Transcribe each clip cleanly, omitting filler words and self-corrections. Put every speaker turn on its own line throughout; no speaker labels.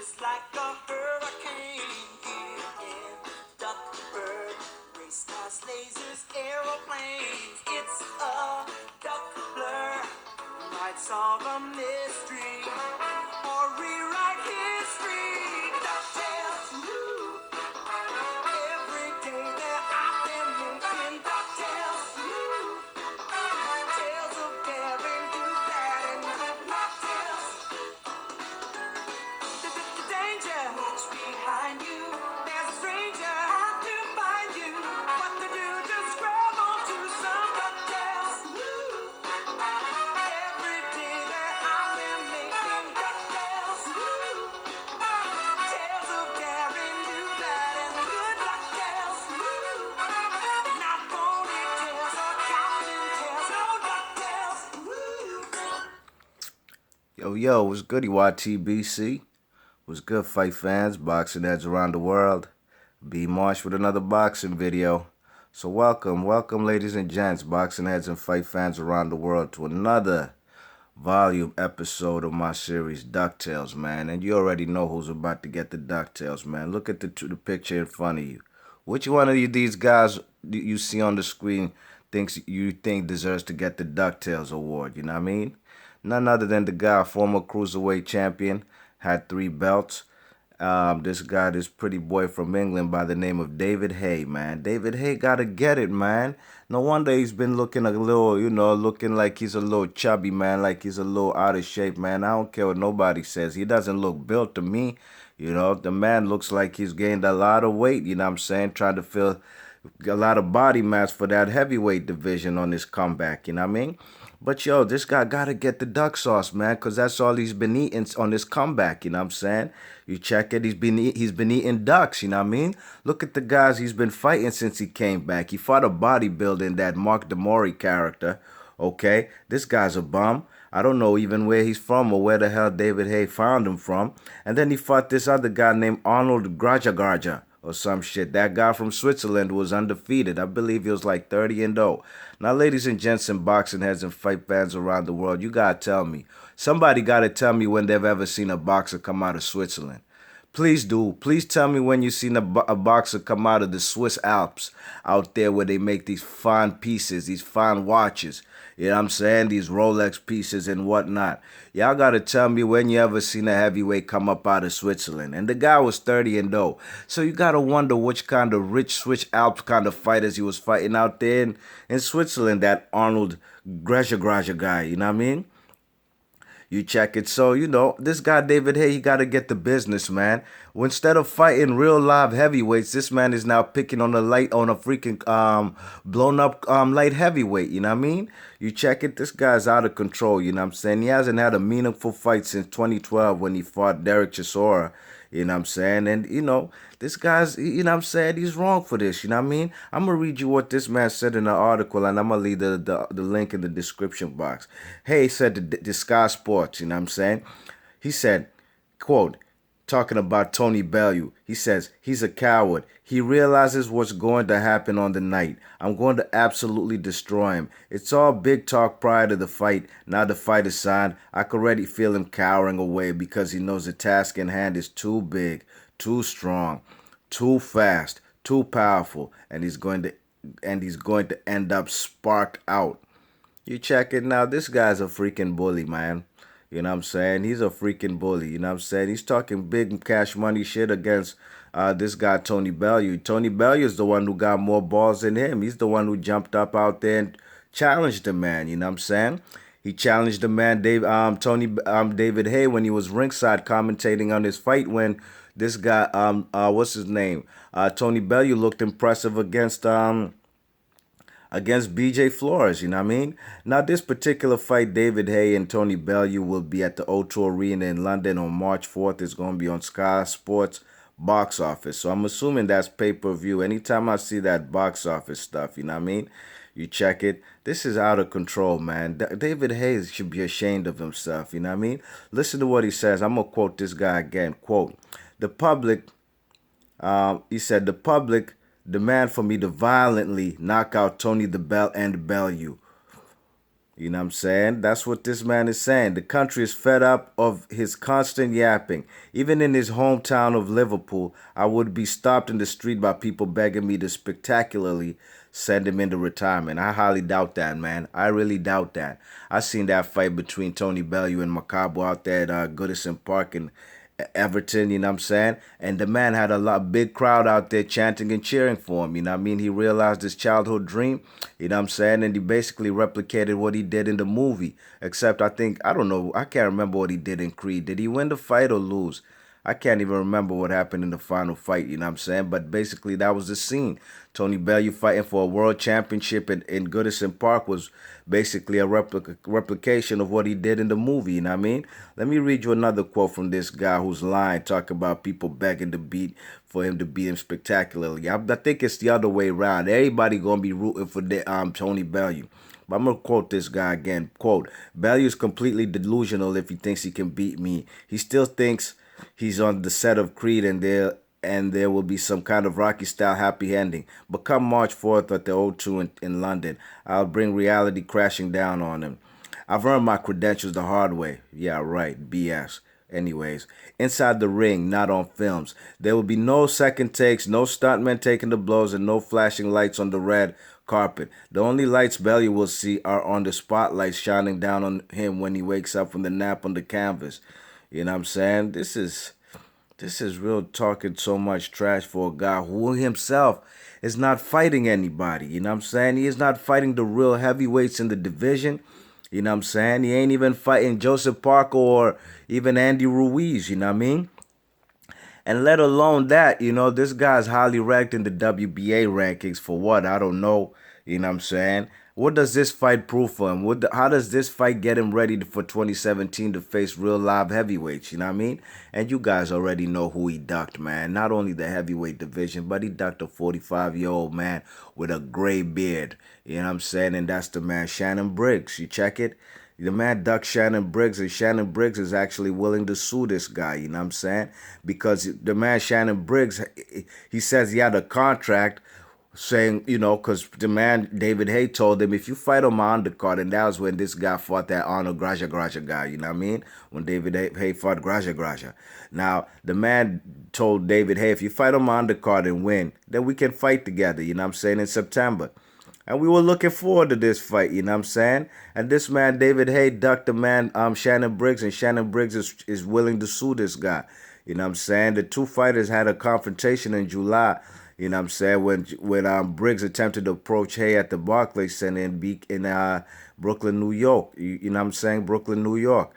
just like a hurricane here in Duckburg. Race cars, lasers, aeroplanes. It's a duck blur. Might solve a mystery or rewrite history. DuckTales. Woo. Every day they're out there making DuckTales. Woo. Tales of daring, do that, and DuckTales. The danger lurks behind you. There's a stranger out to find you. What to do? Just grab onto some DuckTales. Woo. Every day they're out there making DuckTales. Woo. Tales of daring, do that, and good DuckTales. Woo. Not ponytails or counting tails, no DuckTales. Woo.
Yo, what's good, YTBC? What's good, fight fans, boxing heads around the world? B Marsh with another boxing video. So welcome, ladies and gents, boxing heads and fight fans around the world to another volume episode of my series, DuckTales, man. And you already know who's about to get the DuckTales, man. Look at the picture in front of you. Which one of these guys you see on the screen you think deserves to get the DuckTales award? You know what I mean? None other than the guy, former cruiserweight champion, had 3 belts. This pretty boy from England by the name of David Haye, man. David Haye gotta get it, man. No wonder he's been looking a little, looking like he's a little chubby, man, like he's a little out of shape, man. I don't care what nobody says. He doesn't look built to me. The man looks like he's gained a lot of weight, you know what I'm saying, trying to fill a lot of body mass for that heavyweight division on his comeback, you know what I mean? But yo, this guy gotta get the duck sauce, man, because that's all he's been eating on his comeback, you know what I'm saying? You check it, he's been eating ducks, you know what I mean? Look at the guys he's been fighting since he came back. He fought a bodybuilder, that Mark DeMori character, okay? This guy's a bum. I don't know even where he's from or where the hell David Haye found him from. And then he fought this other guy named Arnold Grajagarja or some shit. That guy from Switzerland was undefeated. I believe he was like 30-0. Now, ladies and gents and boxing heads and fight fans around the world, you gotta tell me. Somebody gotta tell me when they've ever seen a boxer come out of Switzerland. Please do. Please tell me when you've seen a boxer come out of the Swiss Alps out there where they make these fine pieces, these fine watches. You know what I'm saying? These Rolex pieces and whatnot. Y'all got to tell me when you ever seen a heavyweight come up out of Switzerland. And the guy was 30-0. So you got to wonder which kind of rich Swiss Alps kind of fighters he was fighting out there in Switzerland, that Arnold Graja guy. You know what I mean? You check it. So, this guy, David Haye, he got to get the business, man. Well, instead of fighting real live heavyweights, this man is now picking on a freaking blown up light heavyweight, you know what I mean? You check it, this guy's out of control, you know what I'm saying? He hasn't had a meaningful fight since 2012 when he fought Derek Chisora. You know what I'm saying? And, this guy's, you know what I'm saying, he's wrong for this, you know what I mean? I'm going to read you what this man said in the article, and I'm going to leave the link in the description box. Haye said to Sky Sports, you know what I'm saying? He said, quote, talking about Tony Bellew, he says, he's a coward. He realizes what's going to happen on the night. I'm going to absolutely destroy him. It's all big talk prior to the fight. Now the fight is signed. I can already feel him cowering away because he knows the task in hand is too big, too strong, too fast, too powerful, and he's going to end up sparked out. You check it now. This guy's a freaking bully, man. You know what I'm saying? He's a freaking bully. You know what I'm saying? He's talking big cash money shit against this guy, Tony Bellew. Tony Bellew is the one who got more balls than him. He's the one who jumped up out there and challenged the man. You know what I'm saying? He challenged the man, David Haye, when he was ringside commentating on his fight when this guy, what's his name? Tony Bellew looked impressive against BJ Flores, you know what I mean? Now, this particular fight, David Haye and Tony Bellew, will be at the O2 Arena in London on March 4th. It's going to be on Sky Sports box office. So I'm assuming that's pay-per-view. Anytime I see that box office stuff, you know what I mean? You check it. This is out of control, man. David Haye should be ashamed of himself, you know what I mean? Listen to what he says. I'm going to quote this guy again. Quote, the public, he said, the public demand for me to violently knock out Tony the Bell and Bellew. You know what I'm saying? That's what this man is saying. The country is fed up of his constant yapping. Even in his hometown of Liverpool, I would be stopped in the street by people begging me to spectacularly send him into retirement. I highly doubt that, man. I really doubt that. I seen that fight between Tony Bellew and Macabo out there at Goodison Park in Everton, you know what I'm saying? And the man had a big crowd out there chanting and cheering for him, you know what I mean? He realized his childhood dream, you know what I'm saying? And he basically replicated what he did in the movie. Except I don't know, I can't remember what he did in Creed. Did he win the fight or lose? I can't even remember what happened in the final fight, you know what I'm saying? But basically, that was the scene. Tony Bellew fighting for a world championship in Goodison Park was basically a replication of what he did in the movie, you know what I mean? Let me read you another quote from this guy who's lying, talking about people begging to beat for him to beat him spectacularly. I think it's the other way around. Everybody gonna be rooting for Tony Bellew. But I'm going to quote this guy again. Quote, Bellew is completely delusional if he thinks he can beat me. He still thinks he's on the set of Creed and there will be some kind of Rocky style happy ending. But come March 4th at the O2 in London, I'll bring reality crashing down on him. I've earned my credentials the hard way. Yeah, right. BS. Anyways, inside the ring, not on films. There will be no second takes, no stuntmen taking the blows, and no flashing lights on the red carpet. The only lights Bellew will see are on the spotlights shining down on him when he wakes up from the nap on the canvas. You know what I'm saying? This is real talking so much trash for a guy who himself is not fighting anybody. You know what I'm saying? He is not fighting the real heavyweights in the division. You know what I'm saying? He ain't even fighting Joseph Parker or even Andy Ruiz. You know what I mean? And let alone that, this guy's highly ranked in the WBA rankings for what? I don't know. You know what I'm saying? What does this fight prove for him? How does this fight get him ready for 2017 to face real live heavyweights? You know what I mean? And you guys already know who he ducked, man. Not only the heavyweight division, but he ducked a 45-year-old man with a gray beard. You know what I'm saying? And that's the man Shannon Briggs. You check it? The man ducked Shannon Briggs, and Shannon Briggs is actually willing to sue this guy, you know what I'm saying? Because the man Shannon Briggs, he says he had a contract saying, because the man David Haye told him, if you fight on my undercard, and that was when this guy fought that Arnold Graja guy, you know what I mean? When David Haye fought Graja. Now, the man told David Haye, if you fight on my undercard and win, then we can fight together, you know what I'm saying, in September. And we were looking forward to this fight, you know what I'm saying? And this man, David Haye, ducked the man, Shannon Briggs, and Shannon Briggs is willing to sue this guy. You know what I'm saying? The two fighters had a confrontation in July, you know what I'm saying, when Briggs attempted to approach Haye at the Barclays Center in Brooklyn, New York. You know what I'm saying? Brooklyn, New York.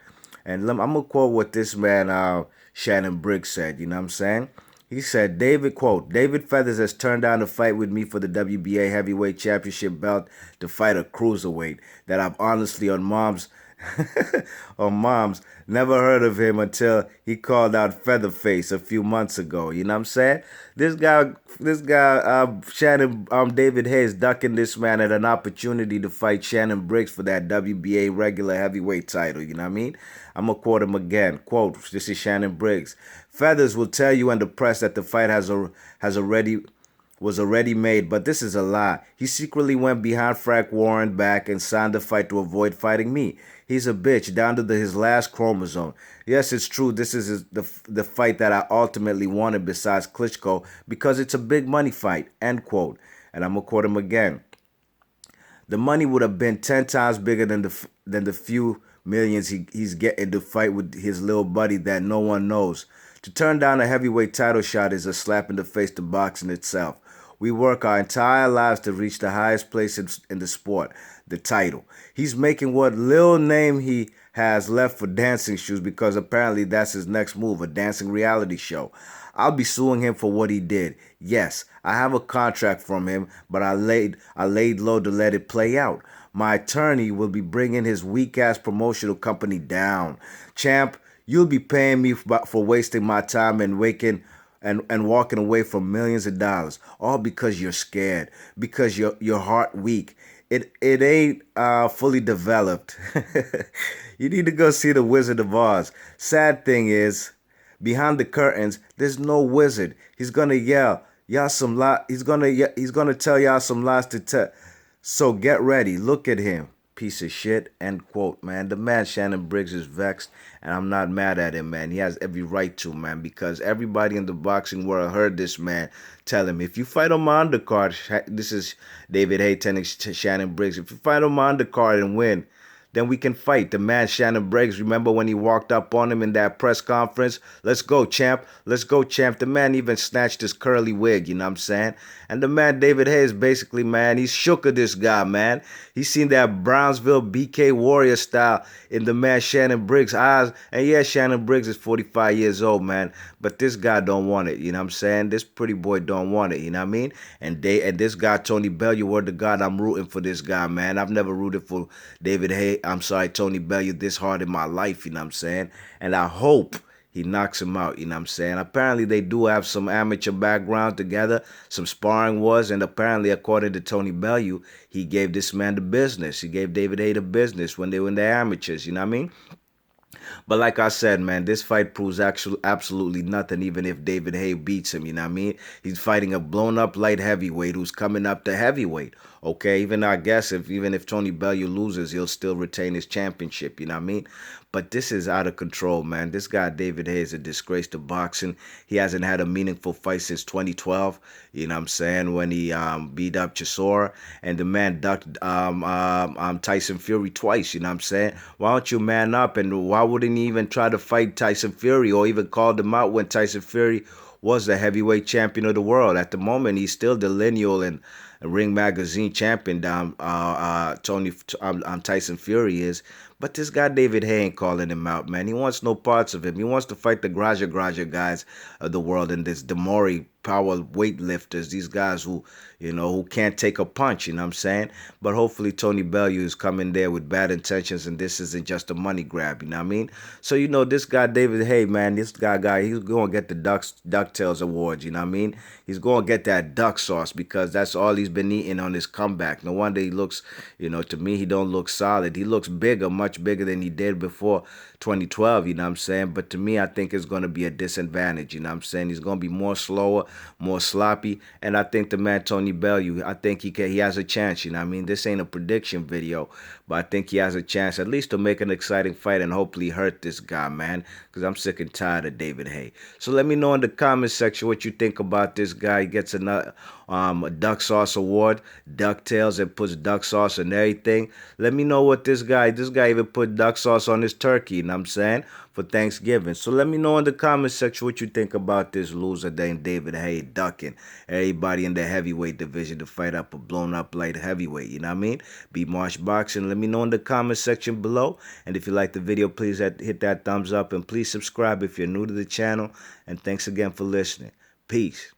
And I'm going to quote what this man, Shannon Briggs, said, you know what I'm saying? He said, David Feathers has turned down to fight with me for the WBA heavyweight championship belt to fight a cruiserweight that I've honestly on mom's never heard of him until he called out Featherface a few months ago. You know what I'm saying? This guy, Shannon, David Hayes ducking this man at an opportunity to fight Shannon Briggs for that WBA regular heavyweight title. You know what I mean? I'm going to quote him again. Quote, this is Shannon Briggs. Feathers will tell you in the press that the fight was already made, but this is a lie. He secretly went behind Frank Warren back and signed the fight to avoid fighting me. He's a bitch down to his last chromosome. Yes, it's true. This is the fight that I ultimately wanted besides Klitschko because it's a big money fight. End quote. And I'm gonna quote him again. The money would have been 10 times bigger than the few millions he's getting to fight with his little buddy that no one knows. To turn down a heavyweight title shot is a slap in the face to boxing itself. We work our entire lives to reach the highest place in the sport, the title. He's making what little name he has left for dancing shoes because apparently that's his next move, a dancing reality show. I'll be suing him for what he did. Yes, I have a contract from him, but I laid low to let it play out. My attorney will be bringing his weak-ass promotional company down. Champ, you'll be paying me for wasting my time and walking away from millions of dollars, all because you're scared, because your heart weak. It ain't fully developed. You need to go see The Wizard of Oz. Sad thing is, behind the curtains, there's no wizard. He's gonna yell y'all he's gonna tell y'all some lies to tell. So get ready. Look at him. piece of shit, end quote, man. The man Shannon Briggs is vexed, and I'm not mad at him, man. He has every right to, man, because everybody in the boxing world heard this man tell him, if you fight on my undercard, this is David Haye telling Shannon Briggs, if you fight on my undercard and win, then we can fight. The man Shannon Briggs, remember when he walked up on him in that press conference? Let's go, champ. Let's go, champ. The man even snatched his curly wig, you know what I'm saying? And the man David Hayes, basically, man, he's shook of this guy, man. He's seen that Brownsville BK Warrior style in the man Shannon Briggs' eyes. And yeah, Shannon Briggs is 45 years old, man. But this guy don't want it, you know what I'm saying? This pretty boy don't want it, you know what I mean? And this guy, Tony Bellew, word to God, I'm rooting for this guy, man. I've never rooted for David Hay. I'm sorry, Tony Bellew, this hard in my life, you know what I'm saying? And I hope he knocks him out, you know what I'm saying? Apparently, they do have some amateur background together, some sparring wars, and apparently, according to Tony Bellew, he gave this man the business. He gave David Hay the business when they were in the amateurs, you know what I mean? But like I said, man, this fight proves actually absolutely nothing, even if David Haye beats him, you know what I mean? He's fighting a blown up light heavyweight who's coming up to heavyweight. Okay, even I guess even if Tony Bellew loses, he'll still retain his championship, you know what I mean? But this is out of control, man. This guy David Haye is a disgrace to boxing. He hasn't had a meaningful fight since 2012, you know what I'm saying, when he beat up Chisora, and the man ducked Tyson Fury twice, you know what I'm saying? Why don't you man up, and why wouldn't he even try to fight Tyson Fury or even called him out when Tyson Fury was the heavyweight champion of the world? At the moment, he's still the lineal and Ring Magazine champion. Tyson Fury is, but this guy David Haye ain't calling him out, man. He wants no parts of him. He wants to fight the Graja guys of the world and this Demori power weightlifters, these guys who, who can't take a punch, you know what I'm saying? But hopefully Tony Bellew is coming there with bad intentions and this isn't just a money grab, you know what I mean? So, this guy David Haye, man, this guy, he's going to get the DuckTales Awards, you know what I mean? He's going to get that duck sauce because that's all he's been eating on his comeback. No wonder he looks, to me, he don't look solid. He looks bigger, much bigger than he did before 2012, you know what I'm saying? But to me, I think it's going to be a disadvantage, you know what I'm saying? He's going to be more slower, more sloppy, and I think the man Tony Bellew, I think he has a chance, you know what I mean? This ain't a prediction video, but I think he has a chance at least to make an exciting fight and hopefully hurt this guy, man, because I'm sick and tired of David Haye. So let me know in the comment section what you think about this guy. He gets another a duck sauce award, DuckTales, and puts duck sauce and everything. Let me know what this guy even put duck sauce on his turkey, you know what I'm saying, for Thanksgiving. So let me know in the comment section what you think about this loser named David Haye ducking everybody in the heavyweight division to fight up a blown up light heavyweight, you know what I mean? Be Marsh Boxing. Let me know in the comment section below. And if you like the video, please hit that thumbs up and please subscribe if you're new to the channel. And thanks again for listening. Peace.